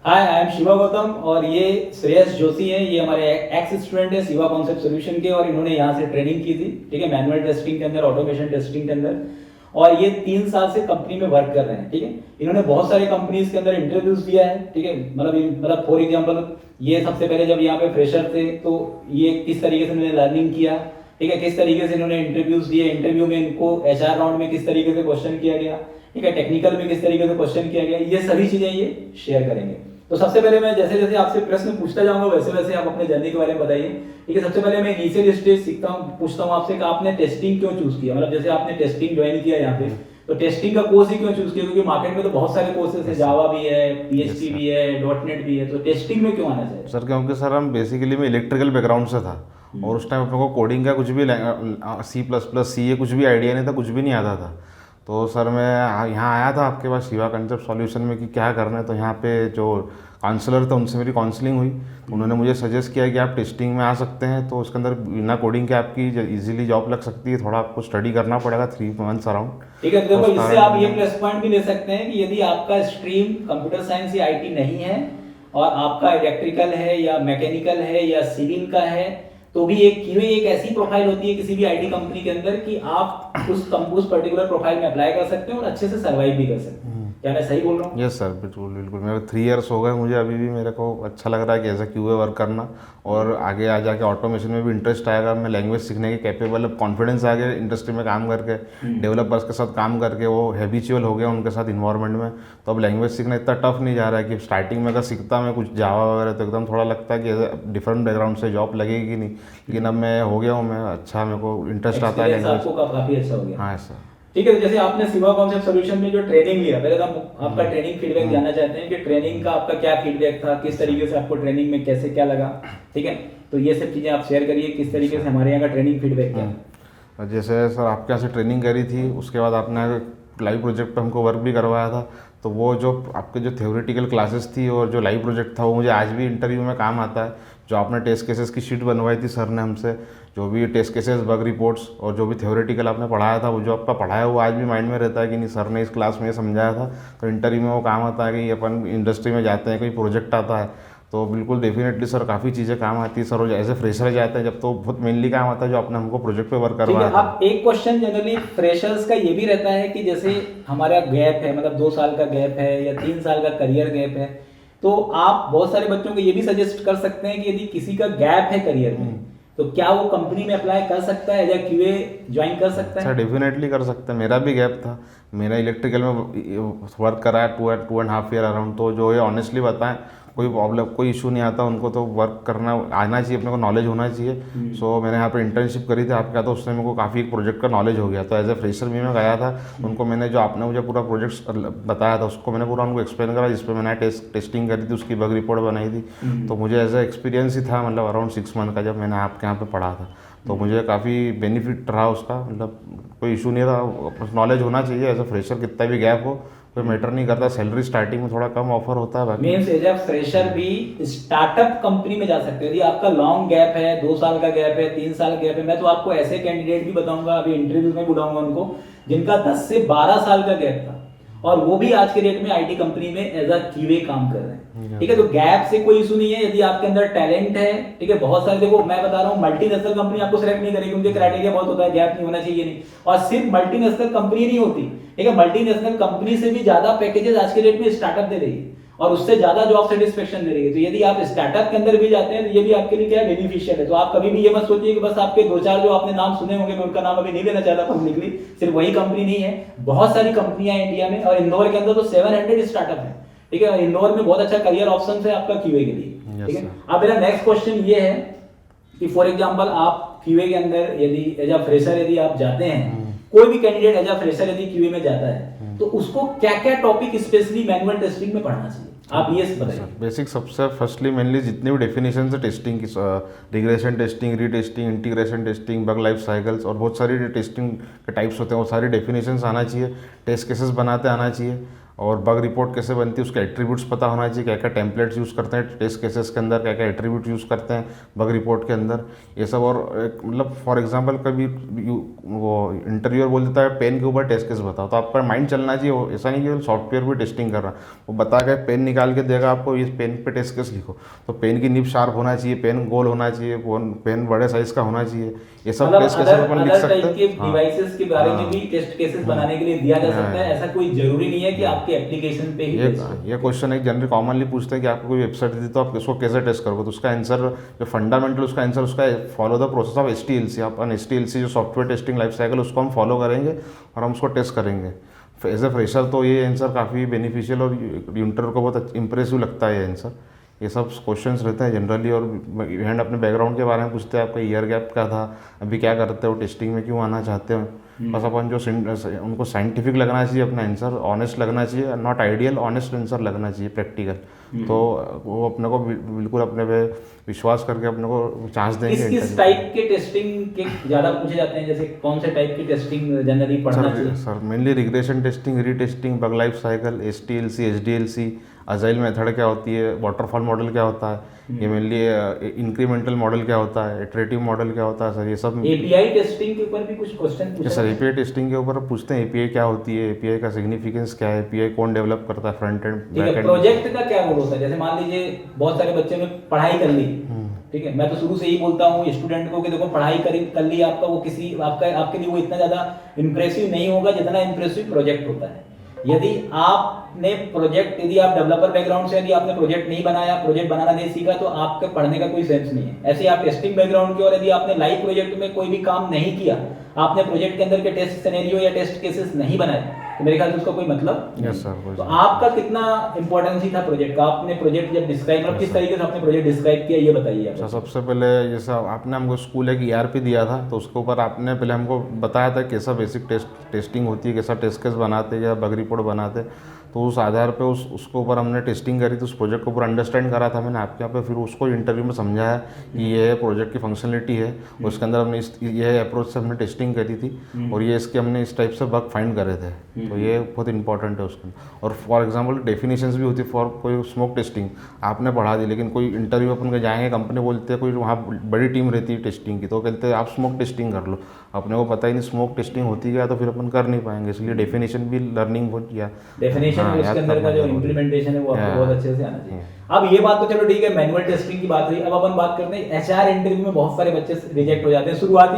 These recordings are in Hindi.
Hi, I am Shiva Gautam और ये श्रेयस जोशी हैं। ये हमारे एक्स स्टूडेंट है शिवा कॉन्सेप्ट सॉल्यूशन के, और इन्होंने यहाँ से ट्रेनिंग की थी, ठीक है, मैनुअल टेस्टिंग के अंदर, ऑटोमेशन टेस्टिंग के अंदर। और ये 3 साल से कंपनी में वर्क कर रहे हैं, ठीक है। इन्होंने बहुत सारे कंपनीज के अंदर इंटरव्यूज दिया है, ठीक है। मतलब फॉर एग्जांपल ये सबसे पहले जब यहाँ पे फ्रेशर थे तो ये किस तरीके से इन्होंने लर्निंग किया, ठीक है, किस तरीके से इन्होंने इंटरव्यूज दिए, इंटरव्यू में इनको एचआर राउंड में किस तरीके से क्वेश्चन किया गया, ठीक है, टेक्निकल में किस तरीके से क्वेश्चन किया गया, ये सभी चीजें ये शेयर करेंगे। तो सबसे पहले मैं जैसे जैसे आपसे प्रश्न पूछता जाऊंगा वैसे वैसे आप अपने जर्नी के बारे में बताइए, ठीक है। सबसे पहले मैं इनिशियल स्टेज सीखता हूँ, पूछता हूँ आपसे कि आपने टेस्टिंग क्यों चूज किया। मतलब जैसे आपने टेस्टिंग ज्वाइन किया यहाँ पे, तो टेस्टिंग का कोर्स ही क्यों चूज किया, क्योंकि मार्केट में तो बहुत सारे कोर्सेज है, जावा भी है, पीएचपी भी है, डॉटनेट भी है, तो टेस्टिंग में क्यों आना चाहिए सर? क्योंकि सर हम बेसिकली मैं इलेक्ट्रिकल बैकग्राउंड से था और उस टाइम अपने को कोडिंग का कुछ भी C++, कुछ भी आइडिया नहीं था, कुछ भी नहीं आता था। तो सर मैं यहाँ आया था आपके पास शिवा कंसेप्ट सॉल्यूशन में कि क्या करना है। तो यहाँ पे जो काउंसलर थे उनसे मेरी काउंसलिंग हुई, तो उन्होंने मुझे सजेस्ट किया कि आप टेस्टिंग में आ सकते हैं, तो उसके अंदर बिना कोडिंग के आपकी इजीली जॉब लग सकती है। थोड़ा आपको स्टडी करना पड़ेगा 3 मंथ्स अराउंड। ठीक है। देखो, इससे आप ये प्लस पॉइंट भी ले सकते हैं कि यदि आपका स्ट्रीम कंप्यूटर साइंस या आईटी नहीं है और आपका इलेक्ट्रिकल है या मैकेनिकल है या सिविल का है, तो भी एक क्यूए एक ऐसी प्रोफाइल होती है किसी भी आईटी कंपनी के अंदर कि आप उस पर्टिकुलर प्रोफाइल में अप्लाई कर सकते हैं और अच्छे से सर्वाइव भी कर सकते हैं। क्या मैं सही बोल रहा हूँ? यस सर, बिल्कुल बिल्कुल। मेरे 3 इयर्स हो गए मुझे, अभी भी मेरे को अच्छा लग रहा है कि एज ए क्यूए वर्क करना, और आगे आ जाके ऑटोमेशन में भी इंटरेस्ट आएगा। मैं लैंग्वेज सीखने के कैपेबल, अब कॉन्फिडेंस आ गया इंडस्ट्री में काम करके, डेवलपर्स के साथ काम करके वो हैबिचुअल हो गया उनके साथ इन्वायरमेंट में। तो अब लैंग्वेज सीखना इतना टफ नहीं जा रहा है कि स्टार्टिंग में अगर सीखता मैं कुछ जावा वगैरह तो एकदम थोड़ा लगता है कि डिफरेंट बैकग्राउंड से जॉब लगेगी नहीं, लेकिन अब मैं हो गया हूँ, मैं अच्छा, मेरे को इंटरेस्ट आता है लैंग्वेज। आपको काफी अच्छा हो गया। हाँ सर। ठीक है। तो जैसे आपने शिवा कॉन्सेप्ट सॉल्यूशन में जो ट्रेनिंग लिया, पहले तो हम आपका ट्रेनिंग फीडबैक जानना चाहते हैं कि ट्रेनिंग का आपका क्या फीडबैक था, किस तरीके से आपको ट्रेनिंग में कैसे क्या लगा, ठीक है। तो ये सब चीजें आप शेयर करिए, किस तरीके से हमारे यहाँ का ट्रेनिंग फीडबैक क्या। जैसे सर आपके यहाँ से ट्रेनिंग करी थी, उसके बाद आपने लाइव प्रोजेक्ट पे हमको वर्क भी करवाया था। तो वो जो आपके जो थ्योरेटिकल क्लासेस थी और जो लाइव प्रोजेक्ट था वो मुझे आज भी इंटरव्यू में काम आता है। जो आपने टेस्ट केसेस की शीट बनवाई थी सर ने हमसे, जो भी टेस्ट केसेस, बग रिपोर्ट्स और जो भी थ्योरेटिकल आपने पढ़ाया था, वो जो आपका पढ़ाया वो आज भी माइंड में रहता है कि नहीं सर ने इस क्लास में ये समझाया था। तो इंटरव्यू में वो काम आता है कि अपन इंडस्ट्री में जाते हैं, कोई प्रोजेक्ट आता है तो बिल्कुल डेफिनेटली सर काफ़ी चीज़ें काम आती है सर। और एज ए फ्रेशर जाते हैं जब, तो बहुत मेनली काम आता है जो आपने हमको प्रोजेक्ट पे वर्क करवाया था। अब एक क्वेश्चन जनरली फ्रेशर्स का ये भी रहता है कि जैसे हमारा गैप है, मतलब 2 साल का गैप है या 3 साल का करियर गैप है, तो आप बहुत सारे बच्चों को ये भी सजेस्ट कर सकते हैं कि यदि किसी का गैप है करियर में तो क्या वो कंपनी में अप्लाई कर सकता है या क्यूए ज्वाइन कर सकता है? सर डेफिनेटली कर सकते हैं। मेरा भी गैप था, मेरा इलेक्ट्रिकल में वर्क करा है 2.5 ईयर अराउंड। तो जो ये ऑनेस्टली बताएं, कोई प्रॉब्लम, कोई इशू नहीं आता उनको, तो वर्क करना आना चाहिए, अपने को नॉलेज होना चाहिए। सो मैंने यहाँ पे इंटर्नशिप करी थी आपके, तो उससे मेरे को काफ़ी एक प्रोजेक्ट का नॉलेज हो गया। तो एज ए फ्रेशर भी मैं गया था, उनको मैंने जो आपने मुझे पूरा प्रोजेक्ट बताया था उसको मैंने पूरा उनको एक्सप्लेन करा, जिसपे मैंने टेस्टिंग करी थी, उसकी बग रिपोर्ट बनाई थी। तो मुझे एज ए एक्सपीरियंस ही था, मतलब अराउंड 6 मंथ का, जब मैंने आपके यहाँ पे पढ़ा था। तो मुझे काफ़ी बेनिफिट रहा उसका, मतलब कोई इशू नहीं रहा। नॉलेज होना चाहिए एज अ फ्रेशर, कितना भी गैप हो कोई मैटर नहीं करता। सैलरी स्टार्टिंग में थोड़ा कम ऑफर होता है, मींस एज अ फ्रेशर भी स्टार्टअप कंपनी में जा सकते हो। यदि आपका लॉन्ग गैप है, 2 साल का गैप है, 3 साल का गैप है, मैं तो आपको ऐसे कैंडिडेट भी बताऊंगा, अभी इंटरव्यू में बुलाऊंगा उनको, जिनका 10 से 12 साल का गैप था और वो भी आज के डेट में आईटी कंपनी में एज अ क्यूए काम कर रहे हैं, ठीक है। तो गैप से कोई इशू नहीं है यदि आपके अंदर टैलेंट है, ठीक है। बहुत सारे, देखो मैं बता रहा हूँ, मल्टीनेशनल कंपनी आपको सिलेक्ट नहीं करेगी, उनके क्राइटेरिया बहुत होता है, गैप नहीं होना चाहिए नहीं। और सिर्फ मल्टीनेशनल कंपनी नहीं होती, ठीक है, मल्टीनेशनल कंपनी से भी ज्यादा पैकेजेस आज के डेट में स्टार्टअप दे रही है और उससे ज्यादा जॉब सेटिस्फेक्शन दे रही है। तो यदि आप स्टार्टअप के अंदर भी जाते हैं तो ये भी आपके लिए क्या है, बेनिफिशियल है। तो आप कभी भी ये मत सोचिए कि बस आपके 2-4 जो आपने नाम सुने होंगे, मैं उनका नाम अभी नहीं लेना चाहता पब्लिकली, सिर्फ वही कंपनी नहीं है, बहुत सारी कंपनियां हैं इंडिया में। और इंदौर के अंदर तो 700 स्टार्टअप है, ठीक है। इंदौर में बहुत अच्छा करियर ऑप्शन है आपका क्यूए के लिए, ठीक है। अब मेरा नेक्स्ट क्वेश्चन ये है कि फॉर एग्जाम्पल आप क्यूए के अंदर यदि एज अ फ्रेशर यदि आप जाते हैं, कोई भी कैंडिडेट एज अ फ्रेशर यदि क्यूए में जाता है तो उसको क्या क्या टॉपिक स्पेशली मैनुअल टेस्टिंग में पढ़ना चाहिए, आप ये बताइए। बेसिक सबसे फर्स्टली मेनली जितनी भी डेफिनेशन है टेस्टिंग की, regression testing, retesting, integration testing, bug life cycles और बहुत सारी टेस्टिंग के टाइप्स होते हैं, वो सारी डेफिनेशंस आना चाहिए। टेस्ट केसेस बनाते आना चाहिए और बग रिपोर्ट कैसे बनती है उसके एट्रीब्यूट्स पता होना चाहिए, क्या क्या टेम्पलेट्स यूज़ करते हैं टेस्ट केसेस के अंदर, क्या क्या एट्रीब्यूट यूज़ करते हैं बग रिपोर्ट के अंदर, ये सब। और मतलब फॉर एग्जांपल कभी वो इंटरव्यूअर बोल देता है पेन के ऊपर टेस्ट केस बताओ, तो आपका माइंड चलना चाहिए, ऐसा नहीं कि सॉफ्टवेयर भी टेस्टिंग कर रहा है, वो बता के पेन निकाल के देगा आपको, इस पेन पे टेस्ट केस लिखो, तो पेन की निब शार्प होना चाहिए, पेन गोल होना चाहिए, पेन बड़े साइज़ का होना चाहिए, ये सब मतलब टेस्ट केसेस अपन लिख सकते टाइप के हैं। हाँ डिवाइसेस के बारे में हाँ। भी टेस्ट केसेस बनाने के लिए दिया जा सकता है, ऐसा कोई जरूरी नहीं है कि आपके एप्लीकेशन पे ही टेस्ट हो। ये क्वेश्चन एक जनरली कॉमनली पूछते हैं कि आपको कोई वेबसाइट दी तो आप उसको कैसे टेस्ट करोगे, तो उसका आंसर जो फंडामेंटल उसका आंसर उसका follow the process of HTLC। Upon HTLC जो सॉफ्टवेयर टेस्टिंग लाइफ साइकिल उसको हम फॉलो करेंगे और हम उसको टेस्ट करेंगे। एज ए फ्रेशर तो ये आंसर काफ़ी बेनिफिशियल और इंटरव्यू को बहुत इंप्रेसिव लगता है ये आंसर। ये सब क्वेश्चंस रहते हैं जनरली, और हैंड अपने बैकग्राउंड के बारे में पूछते हैं, आपका ईयर गैप क्या था, अभी क्या करते हो, टेस्टिंग में क्यों आना चाहते हो। बस अपन जो उनको साइंटिफिक लगना चाहिए अपना आंसर, ऑनेस्ट लगना चाहिए, नॉट आइडियल, ऑनेस्ट आंसर लगना चाहिए प्रैक्टिकल। तो वो अपने को बिल्कुल अपने पे विश्वास करके अपने को चांस देंगे। किस टाइप के टेस्टिंग के ज़्यादा पूछे जाते हैं, जैसे कौन से टाइप की टेस्टिंग जनरली पढ़ना चाहिए? Sir mainly regression testing, retesting, bug life cycle, HTLC, HDLC, agile method क्या होती है, वाटरफॉल मॉडल क्या होता है, ये मेनली इंक्रीमेंटल मॉडल क्या होता है, इटरेटिव मॉडल क्या होता है, सर ये सब। API टेस्टिंग के ऊपर भी कुछ क्वेश्चन पूछे सर API टेस्टिंग के ऊपर पूछते हैं, API क्या होती है, API का सिग्निफिकेंस क्या है, API कौन डेवलप करता है, फ्रंट एंड ठीक बैक है। एंड। प्रोजेक्ट का क्या रोल होता है? जैसे मान लीजिए बहुत सारे बच्चे ने पढ़ाई कर ली, ठीक है, मैं तो शुरू से ही बोलता हूँ स्टूडेंट को कि देखो पढ़ाई कर ली आपका, वो किसी आपके लिए वो इतना ज्यादा इंप्रेसिव नहीं होगा जितना इंप्रेसिव प्रोजेक्ट होता है। यदि आपने प्रोजेक्ट, यदि आप डेवलपर बैकग्राउंड से यदि आपने प्रोजेक्ट नहीं बनाया, प्रोजेक्ट बनाना नहीं सीखा, तो आपके पढ़ने का कोई सेंस नहीं है। ऐसे आप टेस्टिंग बैकग्राउंड के और यदि आपने लाइव प्रोजेक्ट में कोई भी काम नहीं किया, आपने प्रोजेक्ट के अंदर के टेस्ट सिनेरियो या टेस्ट केसेस नहीं बनाए, तो मेरे ख्याल से उसका कोई मतलब नहीं। Yes sir. तो आपका कितना इंपॉर्टेंस ही था प्रोजेक्ट का? आपने प्रोजेक्ट जब डिस्क्राइब, मतलब किस तरीके से आपने प्रोजेक्ट डिस्क्राइब किया, ये बताइए आप। सबसे पहले जैसा आपने हमको स्कूल एक ERP दिया था, तो उसके ऊपर आपने पहले हमको बताया था कैसा बेसिक टेस्टिंग होती है, कैसा टेस्ट केस बनाते हैं या बग रिपोर्ट बनाते, तो उस आधार पे उसके ऊपर हमने टेस्टिंग करी थी, उस प्रोजेक्ट को ऊपर अंडरस्टैंड करा था मैंने आपके यहाँ पे, फिर उसको इंटरव्यू में समझाया कि ये प्रोजेक्ट की फंक्शनलिटी है, उसके अंदर हमने ये अप्रोच से हमने टेस्टिंग करी थी और ये इसके हमने इस टाइप से बग फाइंड करे थे, तो ये बहुत इंपॉर्टेंट है उसके अंदर। और फॉर एग्जाम्पल डेफिनेशंस भी होती है फॉर कोई स्मोक टेस्टिंग आपने पढ़ा दी, लेकिन कोई इंटरव्यू अपन के जाएंगे, कंपनी बोलते हैं कोई वहाँ बड़ी टीम रहती है टेस्टिंग की, तो कहते हैं आप स्मोक टेस्टिंग कर लो, अपने को पता ही नहीं स्मोक टेस्टिंग होती क्या, तो फिर अपन कर नहीं पाएंगे, इसलिए डेफिनेशन भी लर्निंग हो गया, डेफिनेशन उसके अंदर का जो इम्प्लीमेंटेशन है वो आपको बहुत अच्छे से आना चाहिए। अब ये बात तो चलो ठीक है, मैनुअल टेस्टिंग की बात हुई। अब अपन बात करते हैं HR इंटरव्यू में बहुत सारे बच्चे रिजेक्ट हो जाते हैं, शुरुआत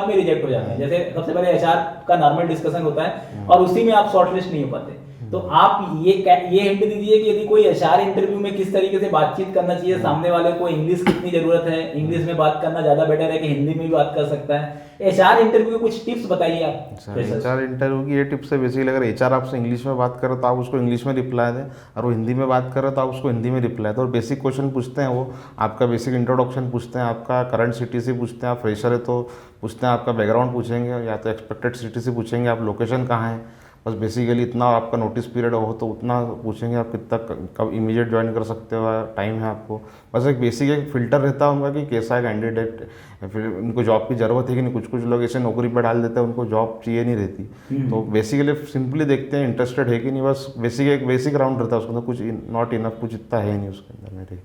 में रिजेक्ट हो जाते हैं। जैसे सबसे पहले HR का नॉर्मल डिस्कशन होता है और उसी में आप शॉर्टलिस्ट नहीं हो पाते, तो आप ये हिंट दीजिए कि यदि कोई HR इंटरव्यू में किस तरीके से बातचीत करना चाहिए, सामने वाले को इंग्लिश कितनी जरूरत है, इंग्लिश में बात करना ज्यादा बेटर है कि हिंदी में भी बात कर सकता है, HR इंटरव्यू के कुछ टिप्स बताइए आप। HR इंटरव्यू की ये टिप्स है बेसिकली, अगर HR आपसे इंग्लिश में बात करे तो आप उसको इंग्लिश में रिप्लाई दें, और वो हिंदी में बात करे तो आप उसको हिंदी में रिप्लाई दें। और बेसिक क्वेश्चन पूछते हैं, वो आपका बेसिक इंट्रोडक्शन पूछते हैं, आपका करंट CTC पूछते हैं, आप फ्रेशर है तो पूछते हैं आपका बैकग्राउंड पूछेंगे, या तो एक्सपेक्टेड CTC पूछेंगे, आप लोकेशन कहाँ है, बस बेसिकली इतना। आपका नोटिस पीरियड हो तो उतना पूछेंगे, आप कितना कब इमीडिएट ज्वाइन कर सकते हो, टाइम है आपको, बस एक बेसिक एक फिल्टर रहता है उनका कि कैसा है कैंडिडेट, फिर उनको जॉब की ज़रूरत है कि नहीं। कुछ लोग ऐसे नौकरी पर डाल देते हैं, उनको जॉब चाहिए नहीं रहती, तो बेसिकली सिंपली देखते हैं इंटरेस्टेड है कि नहीं, बस एक बेसिक राउंड रहता है उसके अंदर, कुछ नॉट इनफ, कुछ इतना है नहीं उसके अंदर मेरे,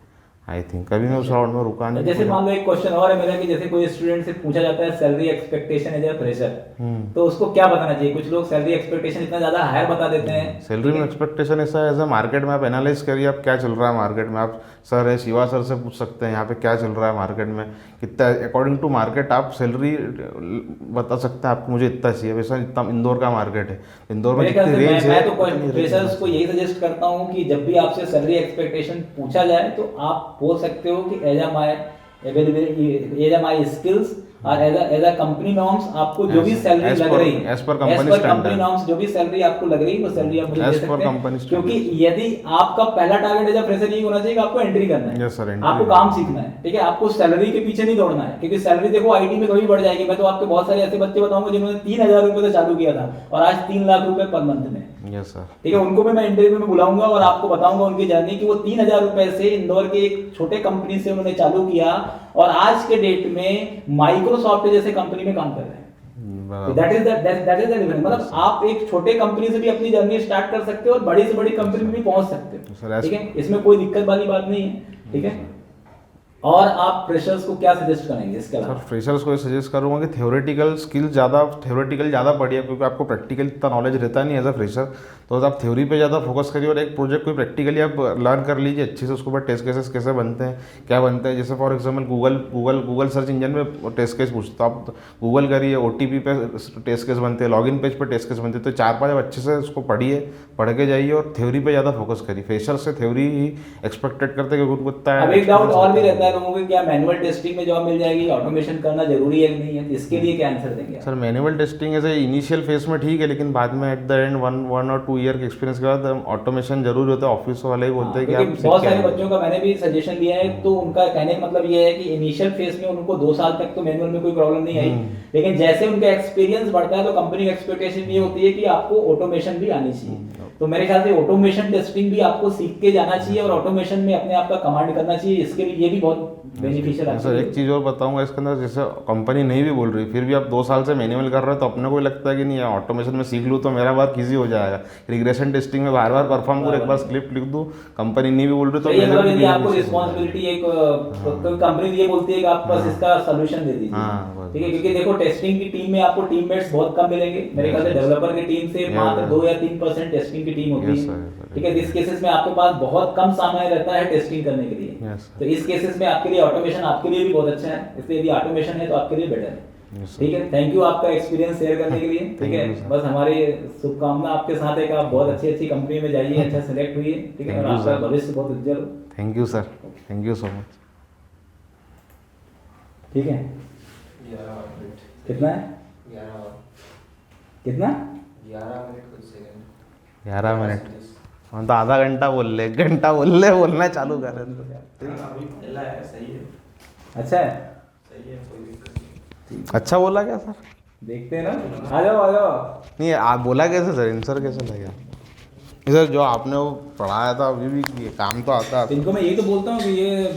आई थिंक कभी मैं उस राउंड में रुका नहीं। जैसे मान लो एक क्वेश्चन और है मेरा कि जैसे कोई स्टूडेंट से पूछा जाता है salary expectation as a fresher, तो उसको क्या बताना चाहिए? कुछ लोग सैलरी एक्सपेक्टेशन इतना ज्यादा हायर बता देते हैं। सैलरी में एक्सपेक्टेशन ऐसा है, एज ए मार्केट में आप एनालाइज करिए, आप क्या चल रहा है मार्केट में। आप सर है शिवा सर से पूछ सकते हैं यहाँ पे क्या चल रहा है मार्केट में, कितना अकॉर्डिंग टू मार्केट आप सैलरी बता सकते हैं, आपको मुझे इतना चाहिए। वैसा इतना इंदौर का मार्केट है, इंदौर में जितनी रेंज है। मैं तो फ्रेशर्स को यही सजेस्ट करता हूँ कि जब भी आपसे सैलरी एक्सपेक्टेशन पूछा जाए तो आप बोल सकते हो कि एज अ माई स्किल्स और एज अ कंपनी नॉर्म्स आपको जो भी सैलरी लग रही है, एज पर कंपनी नॉर्म्स जो भी सैलरी आपको लग रही है वो सैलरी आप मुझे दे सकते हैं। क्योंकि यदि आपका पहला टारगेट एज अ फ्रेशर यही होना चाहिए कि आपको एंट्री करना है, yes, sir, आपको काम सीखना है, ठीक है, आपको सैलरी के पीछे नहीं दौड़ना है। क्योंकि सैलरी देखो IT में कभी बढ़ जाएगी। मैं तो आपके बहुत सारे ऐसे बच्चे बताऊंगा जिन्होंने 3,000 रुपए से चालू किया था और आज 3 लाख रुपए पर मंथ में, ठीक है, उनको भी मैं इंटरव्यू में बुलाऊंगा और आपको बताऊंगा उनकी जर्नी कि वो 3,000 रुपए से इंदौर के एक छोटे कंपनी से उन्होंने चालू किया और आज के डेट में माइक्रोसॉफ्ट जैसे कंपनी में काम कर रहे हैं। That is the difference. मतलब आप एक छोटे कंपनी से भी अपनी जर्नी स्टार्ट कर सकते हो और बड़ी से बड़ी कंपनी में भी पहुंच सकते सर, हो, ठीक है, इसमें कोई दिक्कत वाली बात नहीं है, ठीक है। और आप फ्रेशर्स को क्या सजेस्ट करेंगे इसके सर अलावा? फ्रेशर्स को ये सजेस्ट करूँगा कि थ्योरेटिकल ज़्यादा पढ़िए, क्योंकि आपको प्रैक्टिकल इतना नॉलेज रहता नहीं एज अ फ्रेशर। तो आप थ्योरी पे ज़्यादा फोकस करिए और एक प्रोजेक्ट कोई प्रैक्टिकली आप लर्न कर लीजिए अच्छे से, उसके बाद टेस्ट केसेस कैसे बनते हैं, क्या बनते हैं। जैसे for example Google search engine में टेस्ट केस पूछता, आप गूगल करिए, OTP पे टेस्ट केस बनते हैं, लॉगिन पेज पे टेस्ट केस बनते हैं। तो 4-5 अच्छे से उसको पढ़िए, पढ़ के जाइए और थ्योरी पे ज़्यादा फोकस करिए। फ्रेशर से थ्योरी ही एक्सपेक्टेड करते हैं, क्योंकि उनको इतना अब एक डाउट और भी रहता है लोगों को, क्या मैनुअल टेस्टिंग में जॉब मिल जाएगी, ऑटोमेशन करना जरूरी है कि नहीं है? इसके लिए क्या आंसर देंगे आप? सर मैनुअल टेस्टिंग ऐसे इनिशियल फेज में ठीक है, लेकिन बाद में एट द एंड 1 और 2 ईयर के एक्सपीरियंस के बाद ऑटोमेशन जरूर होता है। ऑफिस वाले ही बोलते हैं कि क्योंकि आप सीख बहुत के सारे आइए। बच्चों का मैंने भी सजेशन लिया है, तो उनका कहने का मतलब ये है कि इनिशियल फेज में उनको 2 साल तक तो मैनुअल में कोई प्रॉब्लम नहीं आई, लेकिन जैसे उनका एक्सपीरियंस बढ़ता है तो कंपनी की एक्सपेक्टेशन ये होती है कि आपको ऑटोमेशन भी आनी चाहिए। तो मेरे ख्याल से ऑटोमेशन टेस्टिंग भी आपको सीख के जाना चाहिए और ऑटोमेशन में अपने आप का कमांड करना चाहिए। इसके लिए ये भी बहुत बेनिफिशियल सर एक चीज़ और बताऊंगा इसके अंदर, जैसे कंपनी नहीं भी बोल रही, फिर भी आप 2 साल से मैनुअल कर रहे हो, तो अपने को लगता है कि नहीं ऑटोमेशन में सीख लूँ तो मेरा वर्क ईजी हो जाएगा। रिग्रेशन टेस्टिंग में बार बार परफॉर्म करूँ, एक बार स्क्रिप्ट लिख दूँ, कंपनी नहीं भी बोल रही तो तो ये मेरे मतलब लिए यदि भी आपको easy हो रिस्पांसिबिलिटी एक कोई कंपनी ये बोलती है कि आप बस इसका सॉल्यूशन दे दीजिए, हाँ, बस, ठीक है, क्योंकि देखो टेस्टिंग की टीम में आपको टीममेट्स बहुत कम मिलेंगे। मेरे ख्याल से डेवलपर की टीम से मात्र 2 या 3% टेस्टिंग की टीम होती Yes, है, sir, yes, sir. ठीक है। इस केसेस में आपके पास बहुत कम समय रहता है टेस्टिंग करने के लिए, Yes, sir. तो इस केसेस में आपके लिए ऑटोमेशन आपके लिए भी बहुत अच्छा है। इसलिए यदि ऑटोमेशन है तो आपके लिए बेटर है, Yes, sir. ठीक है। थैंक यू आपका एक्सपीरियंस शेयर करने के लिए, ठीक Thank है। you, sir. बस हमारी शुभकामना आपके साथ है कि आप बहुत अच्छी अच्छी कंपनी में जाइए, अच्छा सेलेक्ट हुई, ठीक है, Thank और you, आपका sir. भविष्य बहुत उज्जवल हो, thank you sir, thank you so much. ठीक है। 11 मिनट कितना है? 11 कितना? 11 मिनट कुछ सेकंड 11 मिनट, हम तो आधा घंटा बोल ले, 1 घंटा बोल ले, बोलना चालू कर रहे थे। अभी पहला है, सही है, अच्छा है, सही है, कोई दिक्कत नहीं। अच्छा बोला क्या सर? देखते हैं ना, आ जाओ आ जाओ। नहीं आप बोला कैसे सर, आंसर कैसे लगा? सर जो आपने वो पढ़ाया था अभी भी ये काम तो आता है। इनको मैं यही तो बोलता हूँ कि ये